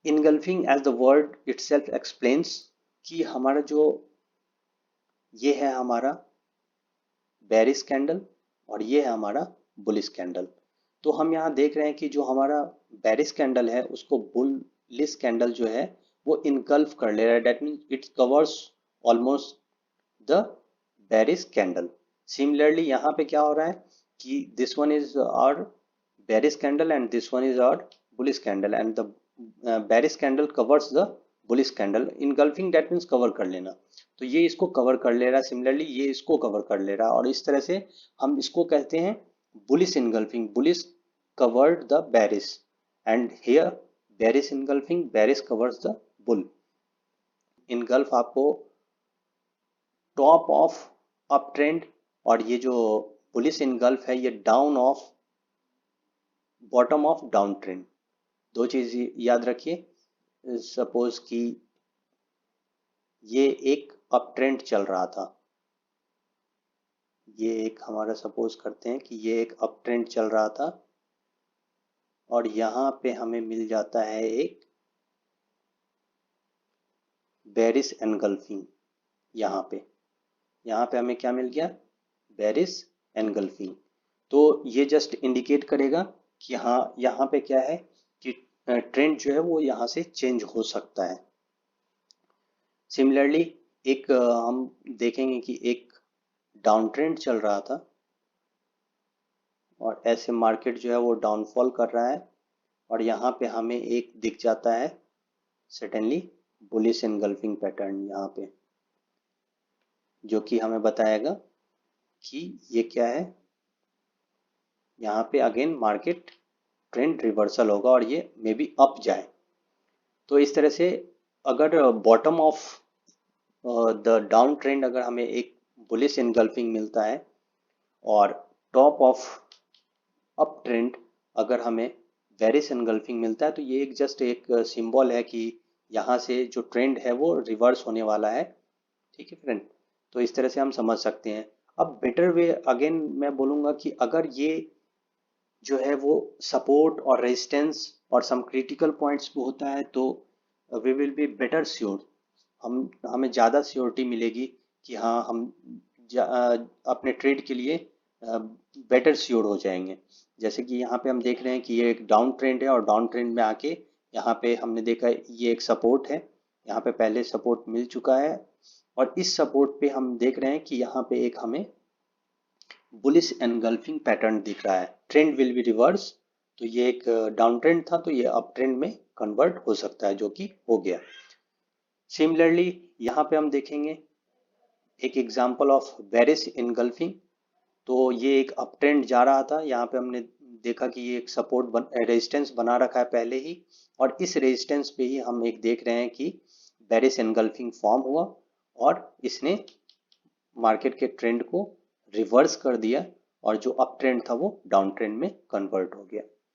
Engulfing as the word itself explains कि हमारा जो ये है हमारा बेरिश कैंडल और ये है हमारा बुलिश कैंडल। तो हम यहाँ देख रहे हैं कि जो हमारा बेरिश कैंडल है उसको बुलिश कैंडल जो है वो इनगल्फ कर ले रहा है। That means it covers almost the bearish candle. Similarly यहाँ पे क्या हो रहा है कि this one is our bearish candle and this one is our bullish candle and the bearish candle covers the bullish candle। engulfing that means cover कर लेना, तो ये इसको कवर कर ले रहा है, सिमिलरली ये इसको कवर कर ले रहा है और इस तरह से हम इसको कहते हैं bullish engulfing। bullish covered the bearish and here bearish engulfing, bearish covers the bull। engulf आपको टॉप ऑफ अप ट्रेंड और ये जो bullish engulf है ये down of bottom of down trend. दो चीज याद रखिए। सपोज कि ये एक अप ट्रेंड चल रहा था, ये एक हमारा सपोज करते हैं कि ये एक अप ट्रेंड चल रहा था और यहाँ पे हमें मिल जाता है एक बेरिश एनगल्फिंग। यहाँ पे हमें क्या मिल गया, बेरिश एनगल्फिंग। तो ये जस्ट इंडिकेट करेगा कि हाँ यहाँ पे क्या है कि ट्रेंड जो है वो यहाँ से चेंज हो सकता है। सिमिलरली एक हम देखेंगे कि एक डाउन ट्रेंड चल रहा था और ऐसे मार्केट जो है वो डाउनफॉल कर रहा है और यहाँ पे हमें एक दिख जाता है सडनली बुलिश एनगल्फिंग पैटर्न यहाँ पे, जो कि हमें बताएगा कि ये क्या है। यहाँ पे अगेन मार्केट ट्रेंड रिवर्सल होगा और ये मे बी अप जाए। तो इस तरह से अगर bottom of the down trend अगर हमें एक बुलिश एनगल्फिंग मिलता है और टॉप ऑफ अप ट्रेंड अगर हमें बेरिश एनगल्फिंग मिलता है, तो ये एक जस्ट एक सिंबल है कि यहाँ से जो ट्रेंड है वो रिवर्स होने वाला है। ठीक है फ्रेंड, तो इस तरह से हम समझ सकते हैं। अब बेटर वे अगेन मैं बोलूँगा कि अगर ये जो है वो सपोर्ट और रेजिस्टेंस और सम क्रिटिकल पॉइंट्स पे होता है तो we will be better sure. हमें ज़्यादा श्योरिटी मिलेगी कि हाँ हम अपने ट्रेड के लिए बेटर श्योर हो जाएंगे। जैसे कि यहाँ पे हम देख रहे हैं कि ये एक डाउन ट्रेंड है और डाउन ट्रेंड में आके यहाँ पे हमने देखा ये एक सपोर्ट है, यहाँ पे पहले सपोर्ट मिल चुका है और इस सपोर्ट पे हम देख रहे हैं कि यहाँ पे एक हमें बुलिश एनगल्फिंग पैटर्न दिख रहा है। ट्रेंड विल बी रिवर्स, तो ये एक डाउन ट्रेंड था तो ये अप ट्रेंड में कन्वर्ट हो सकता है, जो कि हो गया। सिमिलरली यहाँ पे हम देखेंगे एक एग्जांपल ऑफ बेरिश एनगल्फिंग। तो ये एक अप ट्रेंड जा रहा था, यहाँ पे हमने देखा कि ये एक सपोर्ट रेजिस्टेंस बना रखा है पहले ही और इस रेजिस्टेंस पे ही हम एक देख रहे हैं कि बेरिश एनगल्फिंग फॉर्म हुआ और इसने मार्केट के ट्रेंड को रिवर्स कर दिया और जो अप ट्रेंड था वो डाउन ट्रेंड में कन्वर्ट हो गया।